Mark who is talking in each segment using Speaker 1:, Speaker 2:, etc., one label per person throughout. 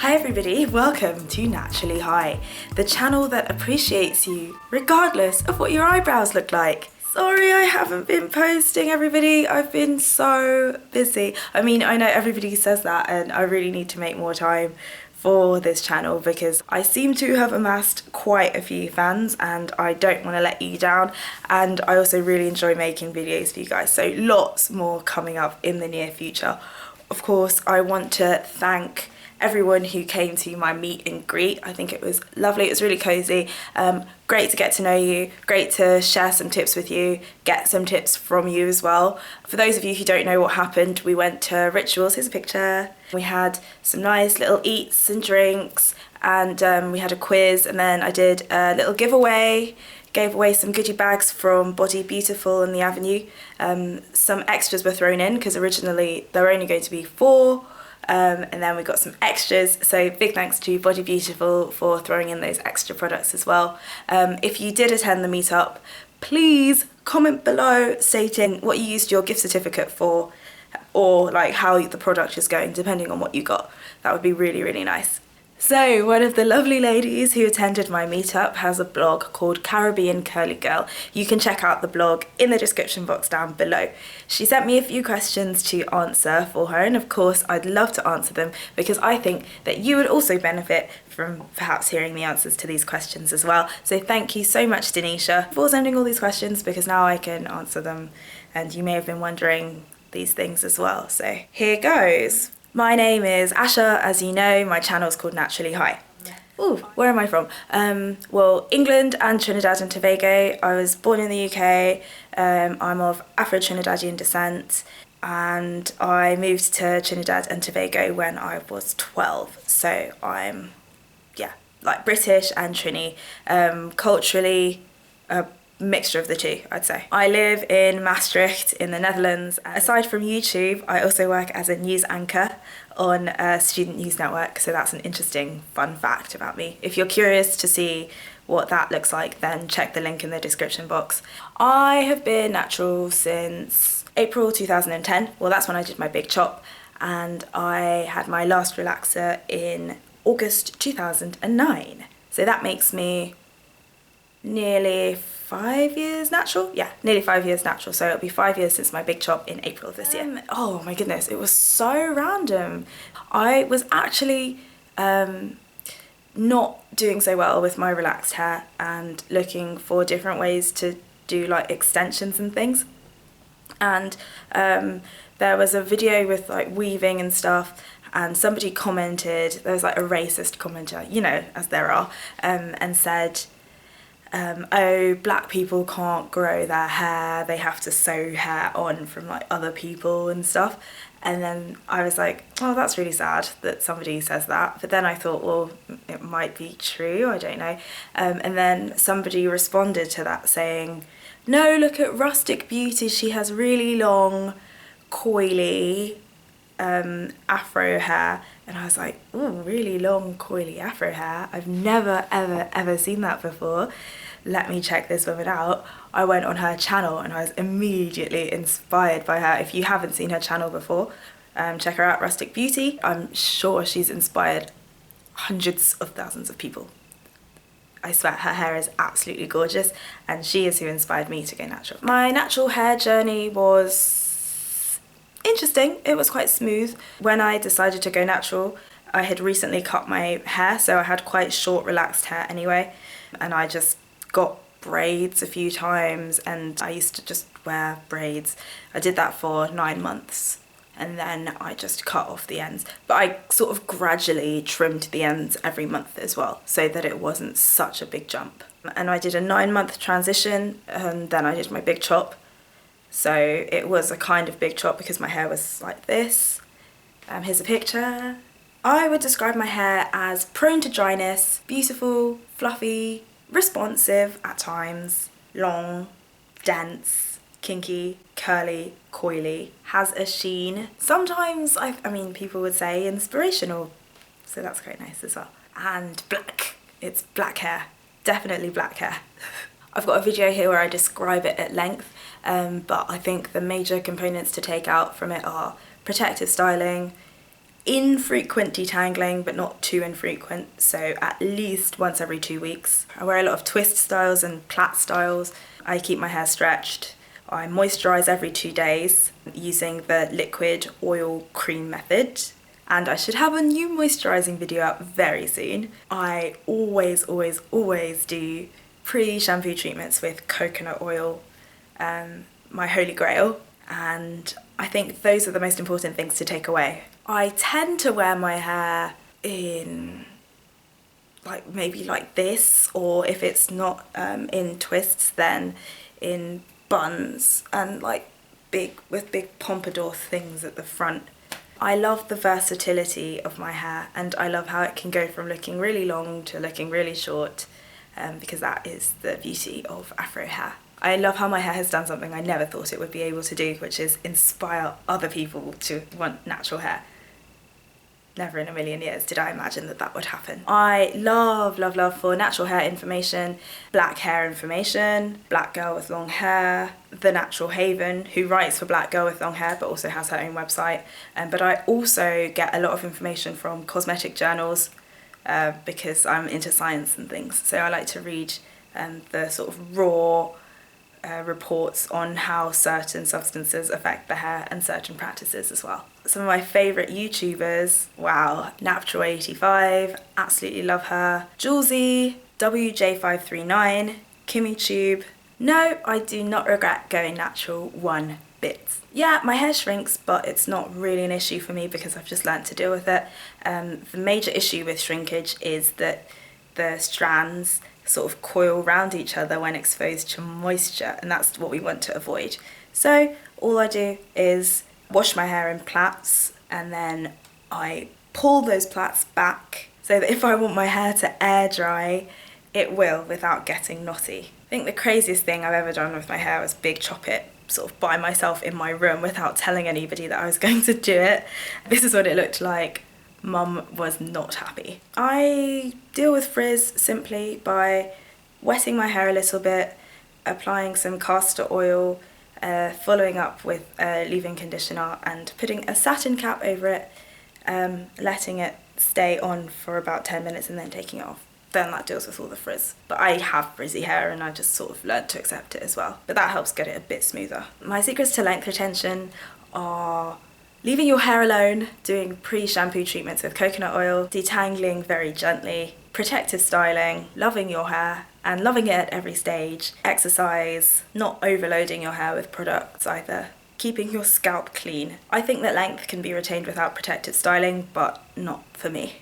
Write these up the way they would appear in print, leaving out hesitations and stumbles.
Speaker 1: Hi everybody, welcome to Naturally High, the channel that appreciates you regardless of what your eyebrows look like. Sorry I haven't been posting, everybody. I've been so busy. I mean, I know everybody says that and I really need to make more time for this channel because I seem to have amassed quite a few fans and I don't want to let you down, and I also really enjoy making videos for you guys, so lots more coming up in the near future. Of course, I want to thank everyone who came to my meet and greet. I think it was lovely, it was really cozy, great to get to know you, great to share some tips with you, get some tips from you as well. For those of you who don't know what happened, we went to Rituals, here's a picture. We had some nice little eats and drinks, and we had a quiz, and then I did a little giveaway, gave away some goodie bags from Body Beautiful and the Avenue. Some extras were thrown in because originally there were only going to be 4. And then we got some extras, so big thanks to Body Beautiful for throwing in those extra products as well. If you did attend the meetup, please comment below stating what you used your gift certificate for, or like how the product is going, depending on what you got. That would be really, really nice. So one of the lovely ladies who attended my meetup has a blog called Caribbean Curly Girl. You can check out the blog in the description box down below. She sent me a few questions to answer for her, and of course I'd love to answer them because I think that you would also benefit from perhaps hearing the answers to these questions as well. So thank you so much, Denysha, for sending all these questions, because now I can answer them and you may have been wondering these things as well. So here goes. My name is Asha, as you know. My channel is called Naturally High. Ooh, where am I from? Well, England and Trinidad and Tobago. I was born in the UK. I'm of Afro-Trinidadian descent, and I moved to Trinidad and Tobago when I was 12. So I'm, yeah, like British and Trini. Culturally, a mixture of the two, I'd say. I live in Maastricht in the Netherlands. Aside from YouTube, I also work as a news anchor on a student news network, so that's an interesting fun fact about me. If you're curious to see what that looks like, then check the link in the description box. I have been natural since April 2010. Well, that's when I did my big chop, and I had my last relaxer in August 2009. So that makes me nearly 5 years natural? Yeah, nearly 5 years natural. So it'll be 5 years since my big chop in April of this year. Oh my goodness, it was so random. I was actually not doing so well with my relaxed hair and looking for different ways to do like extensions and things. And there was a video with like weaving and stuff, and somebody commented, there was like a racist commenter, you know, as there are, and said, oh, black people can't grow their hair, they have to sew hair on from like other people and stuff. And then I was like, oh, that's really sad that somebody says that. But then I thought, well, it might be true, I don't know. And then somebody responded to that saying, no, look at Rustic Beauty, she has really long, coily afro hair. And I was like, oh, really long, coily afro hair. I've never, ever seen that before. Let me check this woman out. I went on her channel and I was immediately inspired by her. If you haven't seen her channel before, check her out, Rustic Beauty. I'm sure she's inspired hundreds of thousands of people. I swear, her hair is absolutely gorgeous, and she is who inspired me to go natural. My natural hair journey was interesting. It was quite smooth. When I decided to go natural, I had recently cut my hair, so I had quite short, relaxed hair anyway, and I just got braids a few times, and I used to just wear braids. I did that for 9 months, and then I just cut off the ends. But I sort of gradually trimmed the ends every month as well, so that it wasn't such a big jump. And I did a 9-month transition, and then I did my big chop. So it was a kind of big chop because my hair was like this. Here's a picture. I would describe my hair as prone to dryness, beautiful, fluffy, responsive at times, long, dense, kinky, curly, coily, has a sheen. Sometimes, I mean, people would say inspirational, so that's quite nice as well. And black, it's black hair, definitely black hair. I've got a video here where I describe it at length, but I think the major components to take out from it are protective styling, infrequent detangling, but not too infrequent, so at least once every 2 weeks. I wear a lot of twist styles and plait styles. I keep my hair stretched. I moisturise every 2 days using the liquid oil cream method. And I should have a new moisturising video out very soon. I always do pre-shampoo treatments with coconut oil, my holy grail. And I think those are the most important things to take away. I tend to wear my hair in maybe like this, or if it's not in twists, then in buns and with big pompadour things at the front. I love the versatility of my hair, and I love how it can go from looking really long to looking really short, because that is the beauty of Afro hair. I love how my hair has done something I never thought it would be able to do, which is inspire other people to want natural hair. Never in a million years did I imagine that that would happen. I love for natural hair information, black hair information, Black Girl with Long Hair, The Natural Haven, who writes for Black Girl with Long Hair but also has her own website. But I also get a lot of information from cosmetic journals because I'm into science and things. So I like to read the sort of raw reports on how certain substances affect the hair and certain practices as well. Some of my favourite YouTubers, wow, Naptural85, absolutely love her, Julesy, WJ539, KimmyTube. No, I do not regret going natural one bit. Yeah, my hair shrinks, but it's not really an issue for me because I've just learnt to deal with it. The major issue with shrinkage is that the strands sort of coil round each other when exposed to moisture, and that's what we want to avoid. So all I do is wash my hair in plaits, and then I pull those plaits back so that if I want my hair to air dry, it will without getting knotty. I think the craziest thing I've ever done with my hair was big chop it sort of by myself in my room without telling anybody that I was going to do it. This is what it looked like. Mum was not happy. I deal with frizz simply by wetting my hair a little bit, applying some castor oil, following up with a leave-in conditioner and putting a satin cap over it, letting it stay on for about 10 minutes and then taking it off. Then that deals with all the frizz. But I have frizzy hair and I just sort of learned to accept it as well. But that helps get it a bit smoother. My secrets to length retention are leaving your hair alone, doing pre-shampoo treatments with coconut oil, detangling very gently, protective styling, loving your hair and loving it at every stage, exercise, not overloading your hair with products either, keeping your scalp clean. I think that length can be retained without protective styling, but not for me.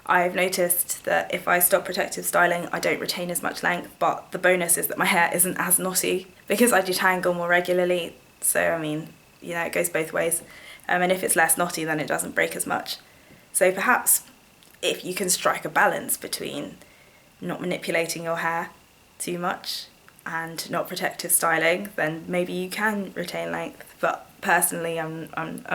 Speaker 1: I've noticed that if I stop protective styling, I don't retain as much length, but the bonus is that my hair isn't as knotty because I detangle more regularly. So, I mean, you know, it goes both ways. And if it's less knotty, then it doesn't break as much. So perhaps if you can strike a balance between not manipulating your hair too much and not protective styling, then maybe you can retain length. But personally, I'm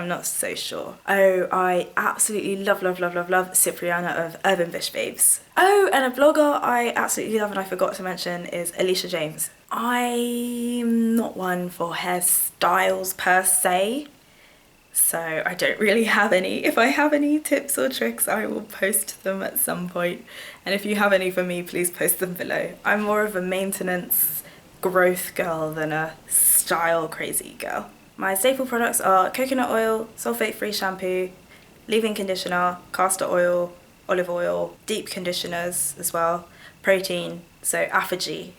Speaker 1: not so sure. Oh, I absolutely love Cipriana of Urban Bish Babes. Oh, and a blogger I absolutely love and I forgot to mention is Alicia James. I'm not one for hairstyles per se, so I don't really have any. If I have any tips or tricks, I will post them at some point. And if you have any for me, please post them below. I'm more of a maintenance growth girl than a style crazy girl. My staple products are coconut oil, sulfate-free shampoo, leave-in conditioner, castor oil, olive oil, deep conditioners as well, protein, so Affinity,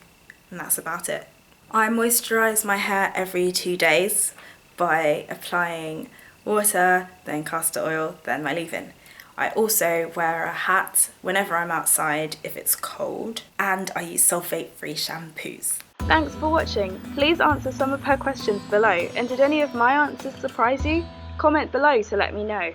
Speaker 1: and that's about it. I moisturise my hair every 2 days by applying water, then castor oil, then my leave-in. I also wear a hat whenever I'm outside if it's cold, and I use sulfate-free shampoos. Thanks for watching. Please answer some of her questions below, and did any of my answers surprise you? Comment below to let me know.